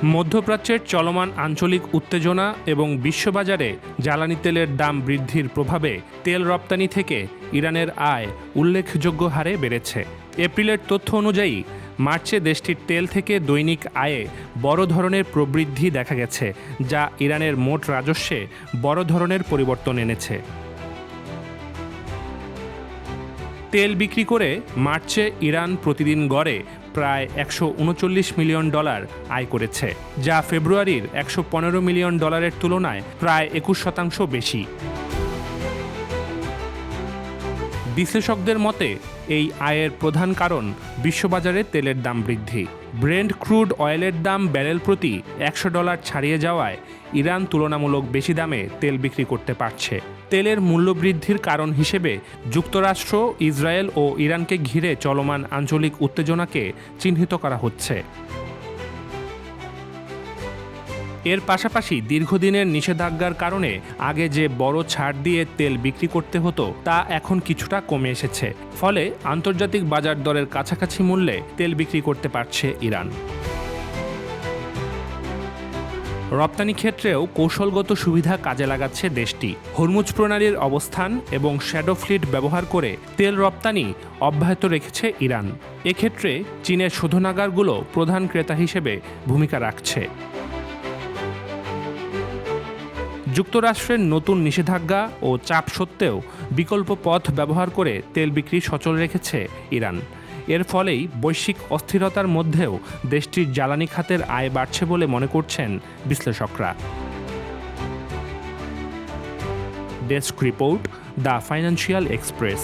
মধ্যপ্রাচ্যের চলমান আঞ্চলিক উত্তেজনা এবং বিশ্ববাজারে জ্বালানি তেলের দাম বৃদ্ধির প্রভাবে তেল রপ্তানি থেকে ইরানের আয় উল্লেখযোগ্য হারে বেড়েছে। এপ্রিলের তথ্য অনুযায়ী মার্চে দেশটির তেল থেকে দৈনিক আয়ে বড় ধরনের প্রবৃদ্ধি দেখা গেছে, যা ইরানের মোট রাজস্বে বড় ধরনের পরিবর্তন এনেছে। তেল বিক্রি করে মার্চে ইরান প্রতিদিন গড়ে প্রায় $139 মিলিয়ন আয় করেছে, যা ফেব্রুয়ারির $115 মিলিয়ন তুলনায় প্রায় 21% বেশি। বিশ্লেষকদের মতে এই আয়ের প্রধান কারণ বিশ্ববাজারে তেলের দাম বৃদ্ধি। ব্রেন্ট ক্রুড অয়েলের দাম ব্যারেল প্রতি $100 ছাড়িয়ে যাওয়ায় ইরান তুলনামূলক বেশি দামে তেল বিক্রি করতে পারছে। তেলের মূল্যবৃদ্ধির কারণ হিসেবে যুক্তরাষ্ট্র, ইসরায়েল ও ইরানকে ঘিরে চলমান আঞ্চলিক উত্তেজনাকে চিহ্নিত করা হচ্ছে। এর পাশাপাশি দীর্ঘদিনের নিষেধাজ্ঞার কারণে আগে যে বড় ছাড় দিয়ে তেল বিক্রি করতে হতো তা এখন কিছুটা কমে এসেছে। ফলে আন্তর্জাতিক বাজার দরের কাছাকাছি মূল্যে তেল বিক্রি করতে পারছে ইরান। রপ্তানি ক্ষেত্রেও কৌশলগত সুবিধা কাজে লাগাচ্ছে দেশটি। হরমুজ প্রণালীর অবস্থান এবং শ্যাডো ফ্লিট ব্যবহার করে তেল রপ্তানি অব্যাহত রেখেছে ইরান। এক্ষেত্রে চীনের শোধনাগারগুলো প্রধান ক্রেতা হিসেবে ভূমিকা রাখছে। যুক্তরাষ্ট্রের নতুন নিষেধাজ্ঞা ও চাপ সত্ত্বেও বিকল্প পথ ব্যবহার করে তেল বিক্রি সচল রেখেছে ইরান। এর ফলেই বৈশ্বিক অস্থিরতার মধ্যেও দেশটির জ্বালানি খাতের আয় বাড়ছে বলে মনে করছেন বিশ্লেষকরা। Desk report, the financial express.